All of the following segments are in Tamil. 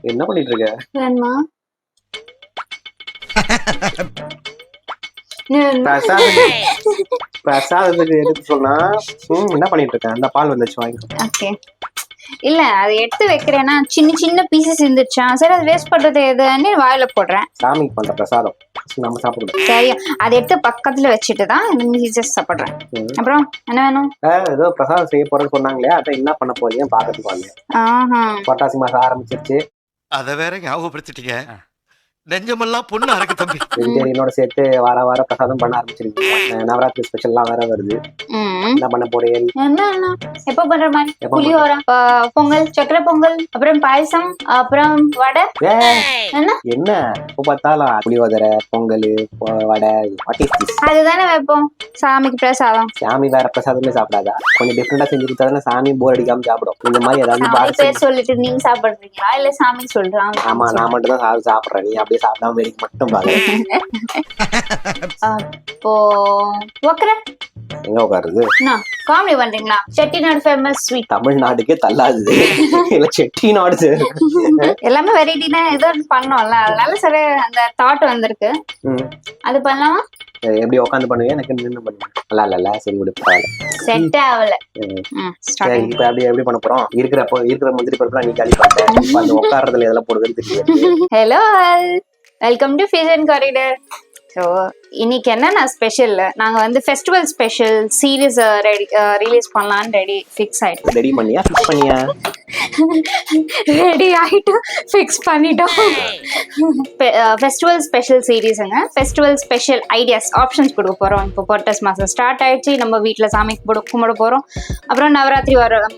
என்ன பண்ணிட்டு இருக்க? வேணுமா? பிரசாதத்துக்கு எடுத்து சொன்னா என்ன பண்ணிட்டு இருக்கேன்? அந்த பால் வந்துச்சு வாங்கிக்கோ. ஓகே. இல்ல அது எடுத்து வைக்கிறேன்னா சின்ன சின்ன பீசஸ் இருந்துச்சா, சரி அது வேஸ்ட் பண்றது எதுன்னு வாயில போடுறேன். சாமிக்கு பண்ற பிரசாதம் நம்ம சாப்பிடுறோம். சரி அதை எடுத்து பக்கத்துல வச்சுட்டு தான் இந்த பீசஸ் சாப்பிடுறேன். அப்புறம் என்ன வேணும்? ஏதோ பிரசாதம் செய்ய போறேன்னு சொன்னாங்களே, அதை என்ன பண்ண போறீங்க பாக்கிறதுக்கு வந்தேன். புரட்டாசி மாசம் ஆரம்பிச்சிருச்சு. அத வேற ஞாபகப்படுத்திட்டீங்க. நெஞ்சமெல்லாம் பொண்ணு அறக்கு தம்பி. வெஜிடேரியனோட சேர்த்து வார பிரசாதம் பண்ண ஆரம்பிச்சிருக்கீங்க. நவராத்திரி ஸ்பெஷல்லாம் வேற வருது. என்ன பண்ண போறீங்க? என்ன எப்ப பண்ற மாதிரி? புளியோர, பொங்கல், சக்கரை பொங்கல், அப்புறம் பாயசம், அப்புறம் வடை. என்ன இப்ப பார்த்தாலும் புளியோதரை, பொங்கல், வடை, அதுதானே வைப்போம் சாமிக்கு பிரசாதம். சாமி வேற பிரசாதமே சாப்பிடாதா? கொஞ்சம் டிஃப்ரெண்டா செஞ்சு கொடுத்தாதானே சாமி போர் அடிக்காம சாப்பிடும். இந்த மாதிரி ஏதாவது பேர் சொல்லிட்டு நீங்க சாப்பிடுறீங்களா இல்ல சாமி சொல்றாங்க? ஆமா, நான் மட்டும் தான் சாப்பிடுறேன். நீ அப்படியே சாப்பிடாம வேடிக்கை மட்டும் பாரு. அப்போ எங்க உட்காருது? காமெடி பண்றீங்களா? Chettinad famous sweet. தமிழ்நாட்டுக்கே தள்ளாது இல்ல செட்டிநாடு எல்லாமே வெரைட்டினா ஏதோ பண்ணோம்ல, அதனால சரி அந்த தாட் வந்திருக்கு. அது பண்ணலாமா? எப்படி உட்காந்து பண்ணுவீங்க? எனக்கு நின்று பண்ணுவேன். இல்ல சரி விடு, செட் ஆகல. சரி இப்ப எப்படி பண்ண போறோம்? இருக்கிற முந்திரி பருப்பு நீ காலி பண்ணிட்டேன். அந்த உட்காரதுல எதெல்லாம் போடுதுன்னு தெரியும். Hello, welcome to fashion corridor. So இன்னைக்கு என்னன்னா ஸ்பெஷல், நாங்க வந்து ஃபெஸ்டிவல் ஸ்பெஷல் சீரீஸ் ரிலீஸ் பண்ணலான்னு ஃபிக்ஸ் ஆயிட்டோம். ரெடி பண்ணியா? ஃபிக்ஸ் பண்ணியா? ரெடி ஆயிட்டு ஃபிக்ஸ் பண்ணிட்டோம். ஃபெஸ்டிவல் ஸ்பெஷல் சீரீஸுங்க. ஃபெஸ்டிவல் ஸ்பெஷல் ஐடியாஸ், ஆப்ஷன்ஸ் கொடுக்க போறோம். இப்போ புரட்டாசி மாசம் ஸ்டார்ட் ஆயிடுச்சு. நம்ம வீட்டில் சாமி கும்பிட போறோம். அப்புறம் நவராத்திரி வரும்.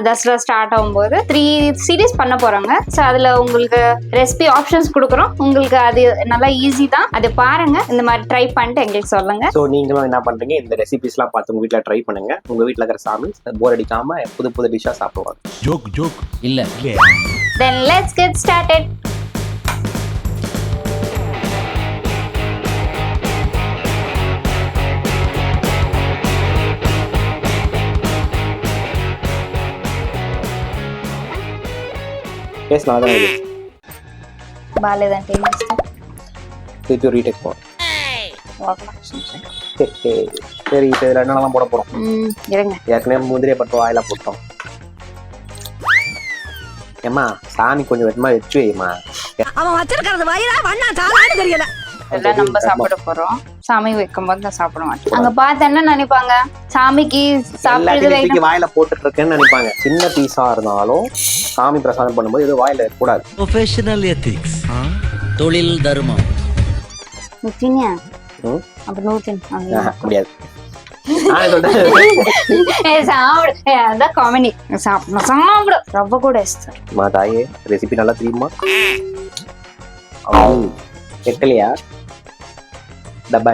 தசரா ஸ்டார்ட் ஆகும்போது 3 சீரீஸ் பண்ண போறோங்க. ஸோ அதுல உங்களுக்கு ரெசிபி ஆப்ஷன்ஸ் கொடுக்குறோம். உங்களுக்கு அது நல்லா ஈஸி தான், அது பாருங்க. இந்த மாதிரி ட்ரை பண்ணிட்டு எங்களுக்கு சொல்லுங்க. சோ நீங்களும் என்ன பண்றீங்க? இந்த ரெசிபிஸ்லாம் பார்த்து உங்க வீட்ல ட்ரை பண்ணுங்க. உங்க வீட்ல இருக்கிற சாமி போர் அடிக்காம புது டிஷ்ஷா சாப்பிடுவாங்க. ஜோக் இல்ல. Then let's get started. Taste நல்லா தான் இருக்கு. பாலேதான் டேஸ்ட். இது ரீடேக் போறோம். சரி இப்போ இதில் என்னெல்லாம் போட போகிறோம்? இருங்க, ஏற்கனவே முந்திரியை பட்டு வாயில போட்டோம். ஏம்மா சாமி கொஞ்சம் வெட்டமா வச்சு வைமா. அவன் வச்சிருக்கிறது வயிறா வண்ணா சாலான்னு தெரியல. இதெல்லாம் நம்ம சாப்பிட போறோம். சாமி வைக்கும் போது நான் சாப்பிட மாட்டேன். அங்க பார்த்து என்ன நினைப்பாங்க? சாமிக்கு சாப்பிடுறது வாயில போட்டுட்டு இருக்கேன்னு நினைப்பாங்க. சின்ன பீஸா இருந்தாலும் சாமி பிரசாதம் பண்ணும்போது இது வாயில கூடாது. ப்ரொஃபஷனல் எத்திக்ஸ், தொழில் தர்மம். முத்தினியா அப்ப நூத்தின் முடியாது. அதான் காமெடி. சாப்பிட ரவ்வ கூட இஷ்டம். மா தாயே, ரெசிபி நல்லா தெரியுமா? எட்டலையா? டப்பா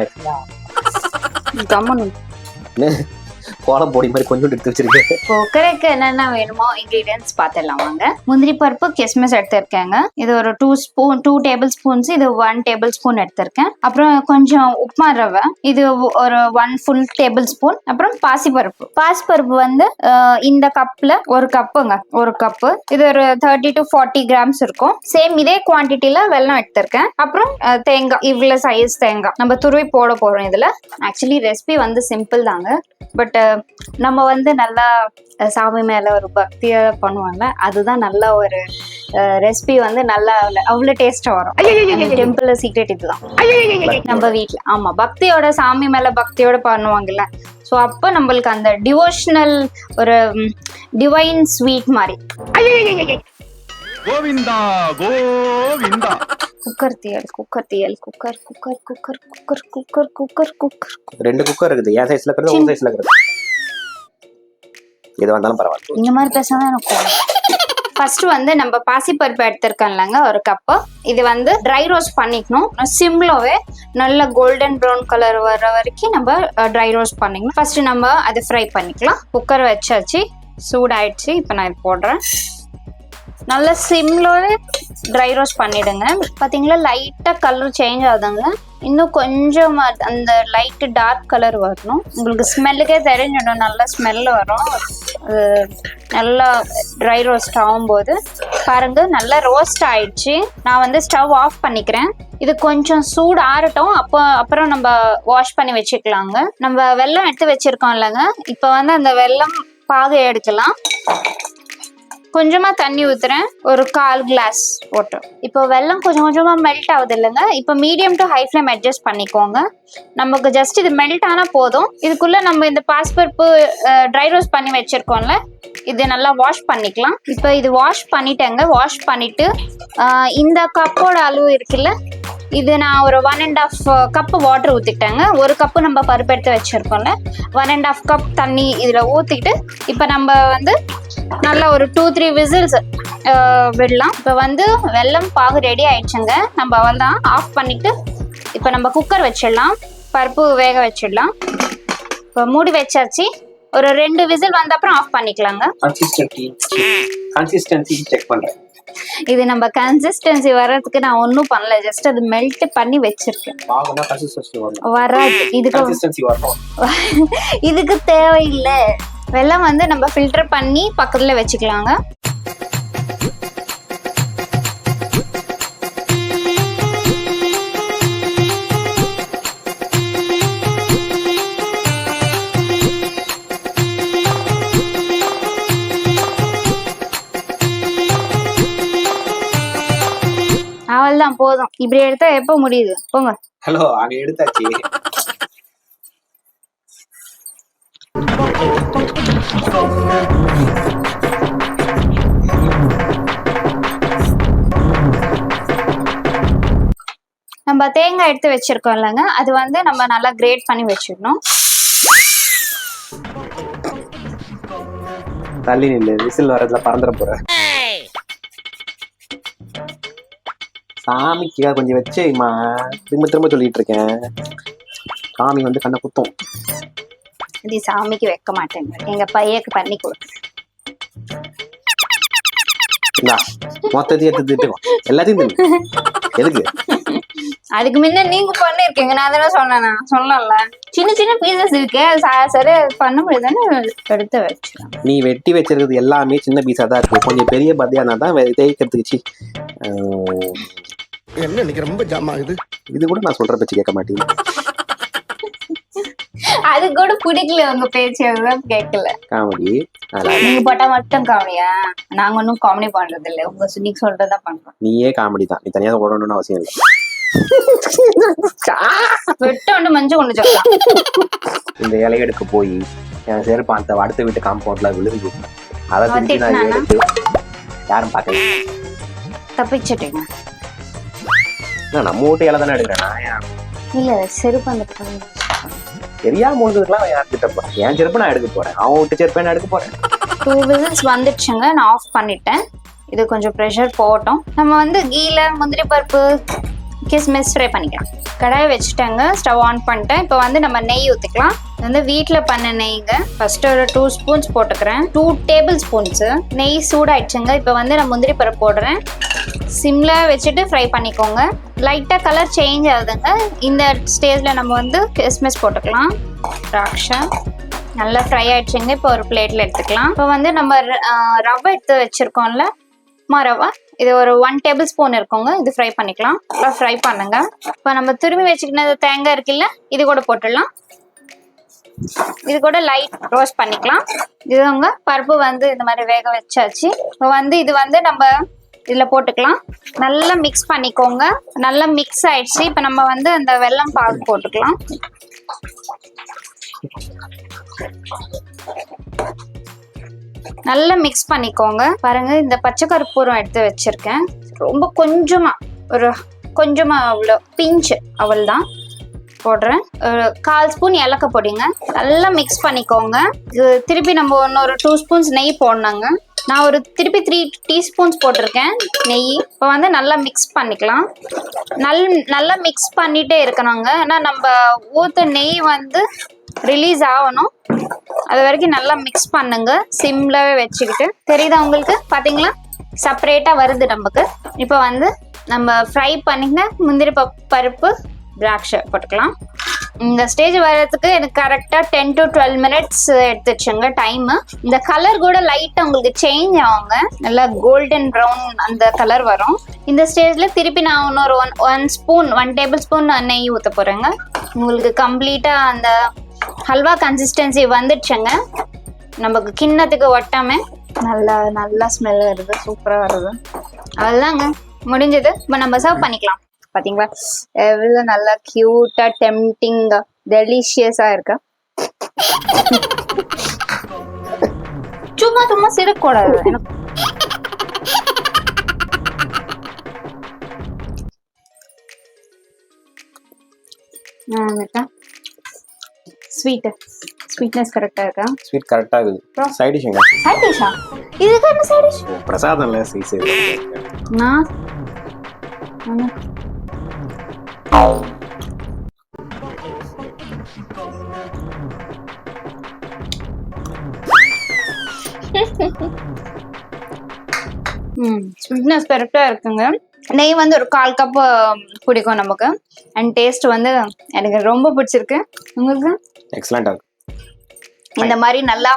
கோலம் பொடி மாதிரி கொஞ்சம் எடுத்து வச்சிருக்கேன். கொக்கரைக்கு என்னென்ன வேணுமோ இன்கிரீடியன்ஸ் பார்த்துடலாம் வாங்க. முந்திரி பருப்பு, கிஸ்மிஸ் எடுத்திருக்கேங்க. இது ஒரு 2 டேபிள் ஸ்பூன்ஸ். இது 1 டேபிள் ஸ்பூன் எடுத்திருக்கேன். அப்புறம் கொஞ்சம் உப்புமா ரவை, இது ஒரு 1 ஃபுல் டேபிள் ஸ்பூன். அப்புறம் பாசிப்பருப்பு வந்து இந்த கப்ல ஒரு கப்பு. இது ஒரு 30 to 40 கிராம்ஸ் இருக்கும். சேம் இதே குவான்டிட்டியில வெல்லம் எடுத்திருக்கேன். அப்புறம் தேங்காய், இவ்வளவு சைஸ் தேங்காய் நம்ம துருவி போட போறோம். இதுல ஆக்சுவலி ரெசிபி வந்து சிம்பிள் தாங்க, பட் நம்ம வந்து நல்லா சாமி மேல ஒரு பக்தியா பண்ணுவாங்க. அதுதான் நல்ல ஒரு ரெசிபி வந்து நல்லா அவ்வளவு டேஸ்டா வரும். டெம்பிள் சீக்ரெட் இதுதான் நம்ம வீட்டுல. ஆமா, பக்தியோட சாமி மேல பக்தியோட பண்ணுவாங்கல்ல. ஸோ அப்போ நம்மளுக்கு அந்த டிவோஷனல் ஒரு டிவைன் ஸ்வீட் மாதிரி. கோவிந்தா கோவிந்தா. குக்கர் தீயல். 2 குக்கர் இருக்குது. என் சைஸ்ல இருக்குது, உங்க சைஸ்ல இருக்குது. எது வந்தாலும் பரவாயில்ல. இந்த மாதிரி பேசாதான் எனக்கு ஃபர்ஸ்ட் வந்து நம்ம பாசிப்பருப்பு எடுத்திருக்கோம்லங்க, ஒரு கப்பு. இது வந்து ட்ரை ரோஸ்ட் பண்ணிக்கணும். சிம்லோவே நல்ல கோல்டன் ப்ரௌன் கலர் வர வரைக்கும் நம்ம ட்ரை ரோஸ்ட் பண்ணிக்கணும். ஃபர்ஸ்ட் நம்ம அதை ஃப்ரை பண்ணிக்கலாம். குக்கர் வச்சாச்சு, சூடாயிடுச்சு. இப்போ நான் இது போடுறேன். நல்லா சிம்லோவே ட்ரை ரோஸ்ட் பண்ணிடுங்க. பார்த்தீங்களா லைட்டாக கலர் சேஞ்ச் ஆகுதுங்க. இன்னும் கொஞ்சம் அந்த லைட்டு டார்க் கலர் வரணும். உங்களுக்கு ஸ்மெல்லுக்கே தெரிஞ்சிடும், நல்ல ஸ்மெல் வரும். அது நல்லா ட்ரை ரோஸ்ட் ஆகும்போது பாருங்க நல்லா ரோஸ்ட் ஆயிடுச்சு. நான் வந்து ஸ்டவ் ஆஃப் பண்ணிக்கிறேன். இது கொஞ்சம் சூடு ஆறட்டும். அப்புறம் நம்ம வாஷ் பண்ணி வச்சுக்கலாங்க. நம்ம வெல்லம் எடுத்து வச்சிருக்கோம் இல்லைங்க, இப்போ வந்து அந்த வெல்லம் பாகு எடுக்கலாம். கொஞ்சமா தண்ணி ஊத்துறேன், ஒரு 1/4 கிளாஸ் வாட்டர். இப்போ வெல்லம் கொஞ்சம் கொஞ்சமா மெல்ட் ஆகுது இல்லைங்க. இப்போ medium to high flame adjust பண்ணிக்கோங்க. நமக்கு ஜஸ்ட் இது மெல்ட் ஆனா போதும். இதுக்குள்ள நம்ம இந்த பாசிப்பருப்பு ட்ரை ரோஸ்ட் பண்ணி வச்சிருக்கோம்ல, இது நல்லா வாஷ் பண்ணிக்கலாம். இப்போ இது வாஷ் பண்ணிட்டேங்க. வாஷ் பண்ணிட்டு இந்த கப்போட அளவு இருக்குல்ல, இது நான் ஒரு 1.5 கப்பு வாட்டர் ஊற்றிக்கிட்டேங்க. ஒரு கப்பு நம்ம பருப்பு எடுத்து வச்சுருக்கோம்ல, 1.5 கப் தண்ணி இதில் ஊற்றிக்கிட்டு இப்போ நம்ம வந்து நல்லா ஒரு 2-3 விசில்ஸ் விடலாம். இப்போ வந்து வெல்லம் பாகு ரெடி ஆயிடுச்சுங்க. நம்ம அவ்வளோதான் ஆஃப் பண்ணிவிட்டு இப்போ நம்ம குக்கர் வச்சிடலாம், பருப்பு வேக வச்சிடலாம். இப்போ மூடி வச்சாச்சு. ஒரு 2 விசில் வந்த அப்புறம் ஆஃப் பண்ணிக்கலாங்க. கன்சிஸ்டன்சி செக் பண்ணுறேன். இது நம்ம கன்சிஸ்டன்சி வர்றதுக்கு நான் ஒன்றும் பண்ணல, ஜஸ்ட் அது மெல்ட் பண்ணி வச்சிருக்கேன். வராது, இதுக்கு தேவையில்லை. வெல்லம் வந்து நம்ம ஃபில்டர் பண்ணி பக்கத்துல வச்சுக்கலாங்க. அவள்தான் போதும். இப்படி எடுத்தா எப்ப முடியுது? போங்க. ஹலோ, அங்க எடுத்தாச்சு. நம்ம தேங்காய் எடுத்து வச்சிருக்கோம் இல்லைங்க, அது வந்து நம்ம நல்லா கிரேட் பண்ணி வச்சிடணும். தள்ளி நில்லு, விசில் வரதுல பறந்துட போற. சாமிக்கு கொஞ்சம் வச்சேம்மா, திரும்ப திரும்ப சொல்லிட்டு இருக்கேன். சாமி வந்து கண்ணை குத்தும். இது சாமிக்கு வைக்க மாட்டேங்க, எங்க பையக்கு பண்ணி கொடு. மொத்தத்தையும் எடுத்து எல்லாத்தையும் எதுக்கு? அதுக்கு முன்ன நீங்க பண்ணிருக்கீங்க, நான் தானே சொன்னேனா? சொல்லல, சின்ன சின்ன பீசஸ் இருக்கு, சரி பண்ண முடியுதுன்னு எடுத்து வச்சிருக்கேன். நீ வெட்டி வச்சிருக்கிறது எல்லாமே சின்ன பீஸா தான் இருக்கு. கொஞ்சம் பெரிய பதியானா தான் தேய்க்கிறதுக்கு. என்ன இன்னைக்கு ரொம்ப ஜாம் ஆகுது. இது கூட நான் சொல்ற பேச்சு கேட்க மாட்டேன். அது கூட பிடிக்கல உங்க பேச்சு, கேட்கல. காமெடி நீங்க போட்டா மட்டும் காமெடியா? நாங்க ஒன்னும் காமெடி பண்றது இல்ல, உங்க நீங்க சொல்றதா பண்றோம். நீயே காமெடி தான், நீ தனியாக போடணும்னு அவசியம் இல்லை. வெட்ட ஒன்று மஞ்சள் கொண்டு சொல்லலாம். இந்த இலைய எடுக்க போய் என் செருப்பு அந்த அடுத்த வீட்டு காம்பவுண்ட்ல விழுந்து அதை திருப்பி நான் எடுத்து யாரும் பார்க்கல. தப்பிச்சுட்டீங்க. நம்ம வீட்டு இலை தானே எடுக்கிறேன். இல்ல செருப்பு அந்த தெரியாம முழுதுக்கெல்லாம் யார் கிட்ட போறேன்? என் செருப்பு நான் எடுக்க போறேன், அவன் விட்டு செருப்பை நான் எடுக்க போறேன். 2 விசில்ஸ் வந்துடுச்சுங்க, நான் ஆஃப் பண்ணிட்டேன். இது கொஞ்சம் ப்ரெஷர் போகட்டும். நம்ம வந்து கீல முந்திரி பருப்பு கிஸ்மிஸ் ஃப்ரை பண்ணிக்கலாம். கடாயை வச்சுட்டேங்க, ஸ்டவ் ஆன் பண்ணிட்டேன். இப்போ வந்து நம்ம நெய் ஊற்றிக்கலாம். இது வந்து வீட்டில் பண்ண நெய்ங்க. ஃபர்ஸ்ட் ஒரு 2 ஸ்பூன்ஸ் போட்டுக்கிறேன். 2 டேபிள் ஸ்பூன்ஸு நெய் சூடாயிடுச்சுங்க. இப்போ வந்து நான் முந்திரி பருப்பு போடுறேன். சிம்ல வச்சுட்டு ஃப்ரை பண்ணிக்கோங்க. லைட்டாக கலர் சேஞ்ச் ஆகுதுங்க. இந்த ஸ்டேஜில் நம்ம வந்து கிஸ்மிஸ் போட்டுக்கலாம். திராட்சை நல்லா ஃப்ரை ஆயிடுச்சுங்க. இப்போ ஒரு பிளேட்டில் எடுத்துக்கலாம். இப்போ வந்து நம்ம ரவை எடுத்து வச்சுருக்கோம்ல, ரவை, இது ஒரு 1 டேபிள் ஸ்பூன் இருக்குங்க. இது ஃப்ரை பண்ணிக்கலாம். நல்லா ஃப்ரை பண்ணுங்க. இப்போ நம்ம திரும்பி வச்சுக்கினது தேங்காய் இருக்குல்ல, இது கூட போட்டுடலாம். இது கூட லைட் ரோஸ்ட் பண்ணிக்கலாம். இதுங்க பருப்பு வந்து இந்த மாதிரி வேக வச்சாச்சு. இப்போ வந்து இது வந்து நம்ம இதில் போட்டுக்கலாம். நல்லா மிக்ஸ் பண்ணிக்கோங்க. நல்லா மிக்ஸ் ஆயிடுச்சு. இப்போ நம்ம வந்து அந்த வெல்லம் பாகு போட்டுக்கலாம். நல்லா மிக்ஸ் பண்ணிக்கோங்க. பாருங்க, இந்த பச்சை கற்பூரம் எடுத்து வச்சிருக்கேன். ரொம்ப கொஞ்சமா அவ்வளோ பிஞ்சு அவள்தான் போடுறேன். 1/4 ஸ்பூன் ஏலக்காய் பொடிங்க. நல்லா மிக்ஸ் பண்ணிக்கோங்க. திருப்பி நம்ம இன்னொரு 2 ஸ்பூன்ஸ் நெய் போடணுங்க. நான் ஒரு திருப்பி 3 டீஸ்பூன்ஸ் போட்டிருக்கேன் நெய். இப்போ வந்து நல்லா மிக்ஸ் பண்ணிக்கலாம். நல்லா மிக்ஸ் பண்ணிட்டே இருக்கணுங்க. ஏன்னா நம்ம ஊற்ற நெய் வந்து ரிலீஸ் ஆகணும். அது வரைக்கும் நல்லா மிக்ஸ் பண்ணுங்க, சிம்லவே வச்சுக்கிட்டு. தெரியுதா உங்களுக்கு? பாத்தீங்களா? செப்பரேட்டா வருது நமக்கு. இப்போ வந்து நம்ம ஃப்ரை பண்ணிக்கிற முந்திரி பருப்பு திராட்சை போட்டுக்கலாம். இந்த ஸ்டேஜ் வர்றதுக்கு எனக்கு கரெக்டாக 10 to 12 minutes எடுத்துச்சுங்க டைமு. இந்த கலர் கூட லைட்டாக உங்களுக்கு சேஞ்ச் ஆகுங்க, நல்லா கோல்டன் ப்ரௌன் அந்த கலர் வரும். இந்த ஸ்டேஜில் திருப்பி நான் இன்னொரு ஒன் டேபிள் ஸ்பூன் நெய் ஊற்ற போகிறேங்க. உங்களுக்கு கம்ப்ளீட்டாக அந்த ஹல்வா கன்சிஸ்டன்சி வந்துடுச்சுங்க. நமக்கு கிண்ணத்துக்கு ஒட்டாமல் நல்லா ஸ்மெல் வருது, சூப்பராக வருது. அதுதாங்க முடிஞ்சது. இப்போ நம்ம சர்வ் பண்ணிக்கலாம். பாத்தீங்களா எவ்வளவு நல்லா கியூட்டா டெம்டிங்கா டெலிஷியஸா இருக்கா. சும்மா சிறக்கூடாது எனக்கு. ஸ்வீட்னஸ் கரெக்டா இருக்கா? ஸ்வீட் கரெக்டா இருக்குது. சைட் டிஷ்ங்க. சைட் டிஷ்ஷா? இதுக்கு என்ன சைட் டிஷ்? பிரசாதம் இல்ல சீசே. நான் ஸ்வீட்னஸ் கரெக்டா இருக்குங்க. நெய் வந்து ஒரு 1/4 கப் பிடிக்கும் நமக்கு. அண்ட் டேஸ்ட் வந்து எனக்கு ரொம்ப பிடிச்சிருக்கு. உங்களுக்கு? எக்ஸலண்டா இருக்கு. இந்த மாதிரி நல்லா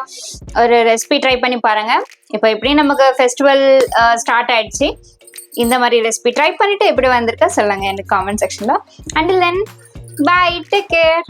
ஒரு ரெசிபி ட்ரை பண்ணி பாருங்க. இப்போ எப்படி நமக்கு ஃபெஸ்டிவல் ஸ்டார்ட் ஆயிடுச்சு, இந்த மாதிரி ரெசிபி ட்ரை பண்ணிட்டு எப்படி வந்திருக்கா சொல்லுங்க எனக்கு காமெண்ட் செக்ஷன்ல. Until then bye, take care.